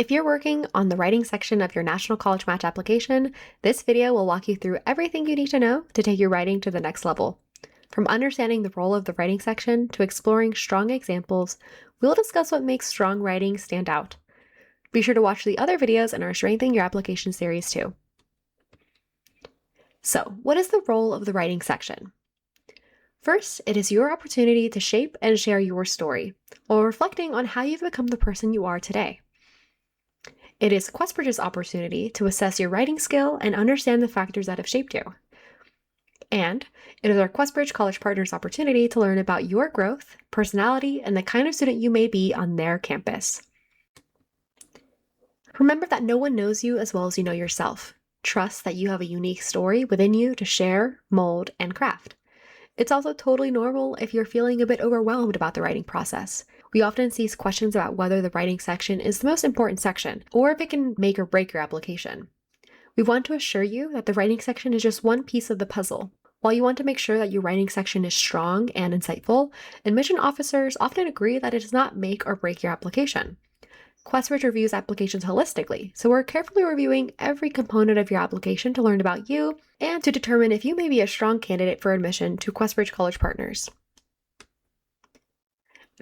If you're working on the writing section of your National College Match application, this video will walk you through everything you need to know to take your writing to the next level. From understanding the role of the writing section to exploring strong examples, we'll discuss what makes strong writing stand out. Be sure to watch the other videos in our Strengthening Your Application series too. So, what is the role of the writing section? First, it is your opportunity to shape and share your story, while reflecting on how you've become the person you are today. It is QuestBridge's opportunity to assess your writing skill and understand the factors that have shaped you. And it is our QuestBridge College Partners opportunity to learn about your growth, personality, and the kind of student you may be on their campus. Remember that no one knows you as well as you know yourself. Trust that you have a unique story within you to share, mold, and craft. It's also totally normal if you're feeling a bit overwhelmed about the writing process. We often see questions about whether the writing section is the most important section, or if it can make or break your application. We want to assure you that the writing section is just one piece of the puzzle. While you want to make sure that your writing section is strong and insightful, admission officers often agree that it does not make or break your application. QuestBridge reviews applications holistically, so we're carefully reviewing every component of your application to learn about you and to determine if you may be a strong candidate for admission to QuestBridge College Partners.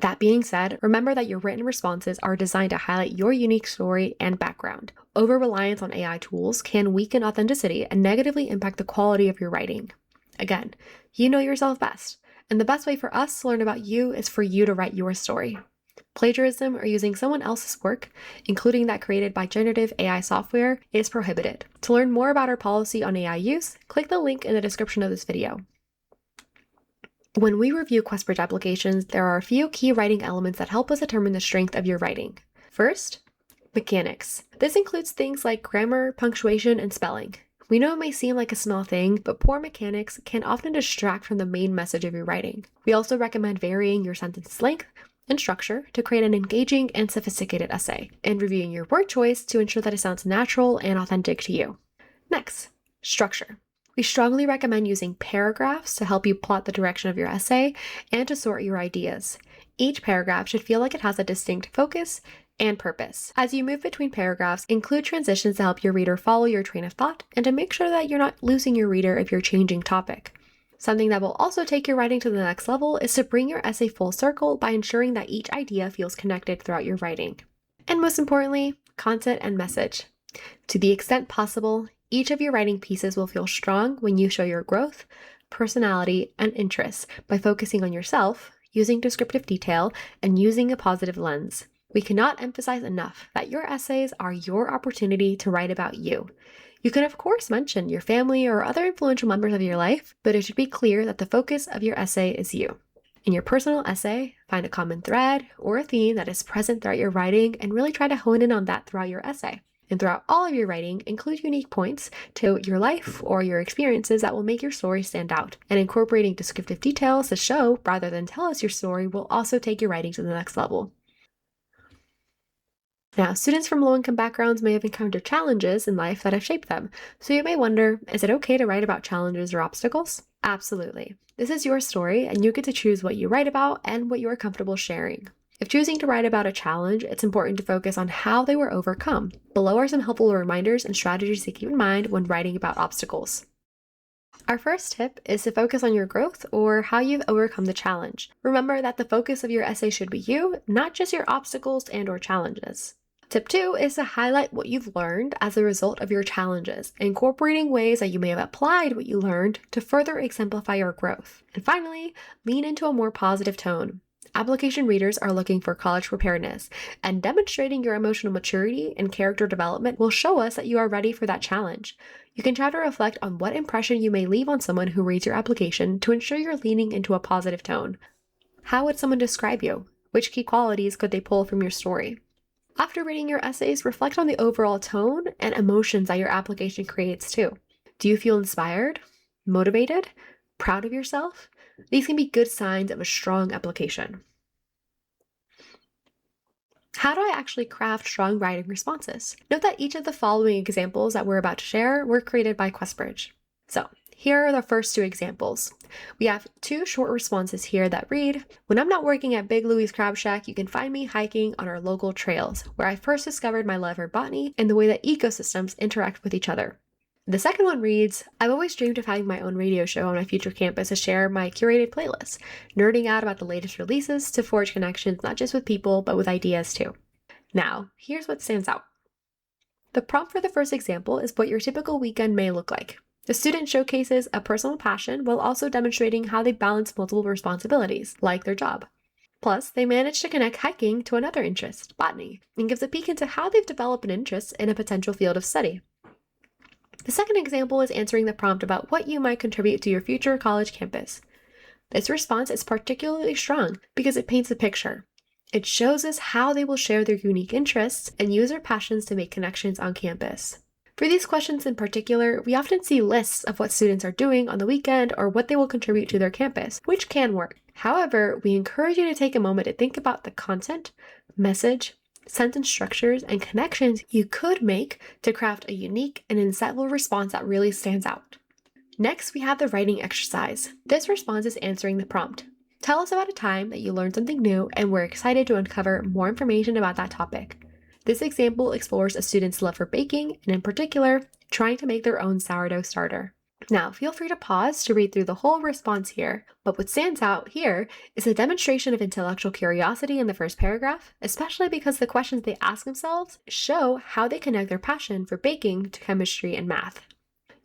That being said, remember that your written responses are designed to highlight your unique story and background. Over-reliance on AI tools can weaken authenticity and negatively impact the quality of your writing. Again, you know yourself best, and the best way for us to learn about you is for you to write your story. Plagiarism or using someone else's work, including that created by generative AI software, is prohibited. To learn more about our policy on AI use, click the link in the description of this video. When we review QuestBridge applications, there are a few key writing elements that help us determine the strength of your writing. First, mechanics. This includes things like grammar, punctuation, and spelling. We know it may seem like a small thing, but poor mechanics can often distract from the main message of your writing. We also recommend varying your sentence length and structure to create an engaging and sophisticated essay, and reviewing your word choice to ensure that it sounds natural and authentic to you. Next, structure. We strongly recommend using paragraphs to help you plot the direction of your essay and to sort your ideas. Each paragraph should feel like it has a distinct focus and purpose. As you move between paragraphs, include transitions to help your reader follow your train of thought and to make sure that you're not losing your reader if you're changing topic. Something that will also take your writing to the next level is to bring your essay full circle by ensuring that each idea feels connected throughout your writing. And most importantly, content and message. To the extent possible, each of your writing pieces will feel strong when you show your growth, personality, and interests by focusing on yourself, using descriptive detail, and using a positive lens. We cannot emphasize enough that your essays are your opportunity to write about you. You can of course mention your family or other influential members of your life, but it should be clear that the focus of your essay is you. In your personal essay, find a common thread or a theme that is present throughout your writing and really try to hone in on that throughout your essay. And throughout all of your writing, include unique points to your life or your experiences that will make your story stand out. And incorporating descriptive details to show rather than tell us your story will also take your writing to the next level. Now, students from low-income backgrounds may have encountered challenges in life that have shaped them, so you may wonder, is it okay to write about challenges or obstacles? Absolutely. This is your story, and you get to choose what you write about and what you are comfortable sharing. If choosing to write about a challenge, it's important to focus on how they were overcome. Below are some helpful reminders and strategies to keep in mind when writing about obstacles. Our first tip is to focus on your growth or how you've overcome the challenge. Remember that the focus of your essay should be you, not just your obstacles and/or challenges. Tip 2 is to highlight what you've learned as a result of your challenges, incorporating ways that you may have applied what you learned to further exemplify your growth. And finally, lean into a more positive tone. Application readers are looking for college preparedness, and demonstrating your emotional maturity and character development will show us that you are ready for that challenge. You can try to reflect on what impression you may leave on someone who reads your application to ensure you're leaning into a positive tone. How would someone describe you? Which key qualities could they pull from your story? After reading your essays, reflect on the overall tone and emotions that your application creates too. Do you feel inspired, motivated, proud of yourself? These can be good signs of a strong application. How do I actually craft strong writing responses? Note that each of the following examples that we're about to share were created by QuestBridge. So, Here are the first two examples. We have two short responses here that read, "When I'm not working at Big Louie's Crab Shack, you can find me hiking on our local trails, where I first discovered my love for botany and the way that ecosystems interact with each other." The second one reads, "I've always dreamed of having my own radio show on my future campus to share my curated playlist, nerding out about the latest releases to forge connections not just with people, but with ideas too." Now, here's what stands out. The prompt for the first example is what your typical weekend may look like. The student showcases a personal passion while also demonstrating how they balance multiple responsibilities, like their job. Plus, they manage to connect hiking to another interest, botany, and gives a peek into how they've developed an interest in a potential field of study. The second example is answering the prompt about what you might contribute to your future college campus. This response is particularly strong because it paints a picture. It shows us how they will share their unique interests and use their passions to make connections on campus. For these questions in particular, we often see lists of what students are doing on the weekend or what they will contribute to their campus, which can work. However, we encourage you to take a moment to think about the content, message, sentence structures, and connections you could make to craft a unique and insightful response that really stands out. Next, we have the writing exercise. This response is answering the prompt. Tell us about a time that you learned something new and we're excited to uncover more information about that topic. This example explores a student's love for baking and, in particular, trying to make their own sourdough starter. Now, feel free to pause to read through the whole response here, but what stands out here is a demonstration of intellectual curiosity in the first paragraph, especially because the questions they ask themselves show how they connect their passion for baking to chemistry and math.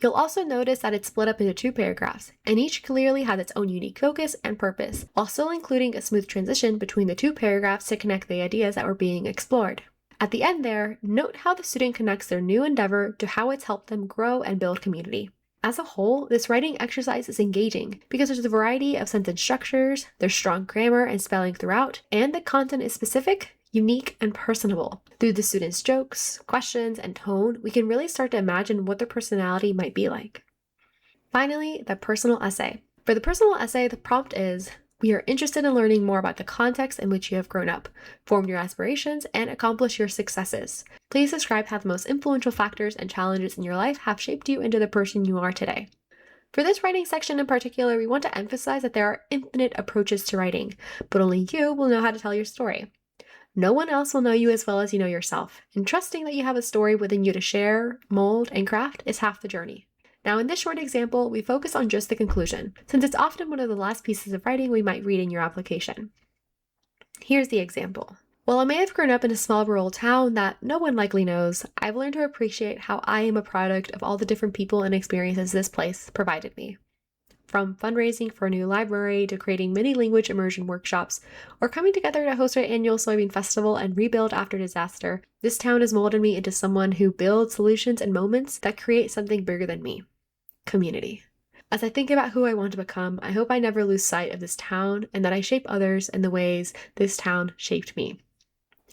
You'll also notice that it's split up into two paragraphs, and each clearly has its own unique focus and purpose, while still including a smooth transition between the two paragraphs to connect the ideas that were being explored. At the end there, note how the student connects their new endeavor to how it's helped them grow and build community. As a whole, this writing exercise is engaging because there's a variety of sentence structures, there's strong grammar and spelling throughout, and the content is specific, unique, and personable. Through the students' jokes, questions, and tone, we can really start to imagine what their personality might be like. Finally, the personal essay. For the personal essay, the prompt is, "We are interested in learning more about the context in which you have grown up, formed your aspirations, and accomplished your successes. Please describe how the most influential factors and challenges in your life have shaped you into the person you are today." For this writing section in particular, we want to emphasize that there are infinite approaches to writing, but only you will know how to tell your story. No one else will know you as well as you know yourself, and trusting that you have a story within you to share, mold, and craft is half the journey. Now, in this short example, we focus on just the conclusion, since it's often one of the last pieces of writing we might read in your application. Here's the example. "While I may have grown up in a small rural town that no one likely knows, I've learned to appreciate how I am a product of all the different people and experiences this place provided me. From fundraising for a new library to creating mini language immersion workshops, or coming together to host our annual soybean festival and rebuild after disaster, this town has molded me into someone who builds solutions and moments that create something bigger than me. Community. As I think about who I want to become, I hope I never lose sight of this town and that I shape others in the ways this town shaped me."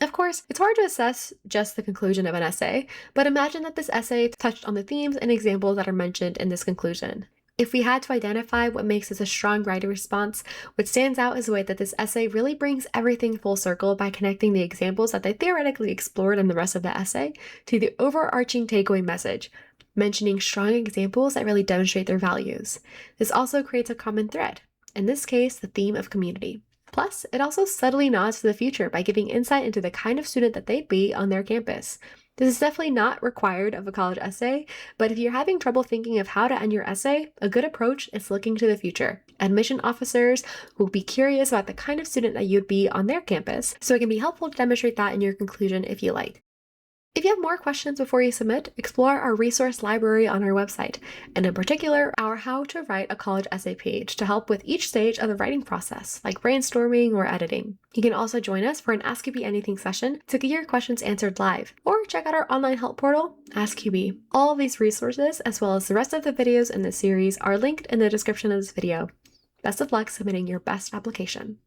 Of course, it's hard to assess just the conclusion of an essay, but imagine that this essay touched on the themes and examples that are mentioned in this conclusion. If we had to identify what makes this a strong writing response, what stands out is the way that this essay really brings everything full circle by connecting the examples that they theoretically explored in the rest of the essay to the overarching takeaway message, mentioning strong examples that really demonstrate their values. This also creates a common thread, in this case, the theme of community. Plus, it also subtly nods to the future by giving insight into the kind of student that they'd be on their campus. This is definitely not required of a college essay, but if you're having trouble thinking of how to end your essay, a good approach is looking to the future. Admission officers will be curious about the kind of student that you'd be on their campus, so it can be helpful to demonstrate that in your conclusion if you like. If you have more questions before you submit, explore our resource library on our website, and in particular, our How to Write a College Essay page to help with each stage of the writing process, like brainstorming or editing. You can also join us for an Ask QB Anything session to get your questions answered live, or check out our online help portal, Ask QB. All of these resources, as well as the rest of the videos in this series, are linked in the description of this video. Best of luck submitting your best application.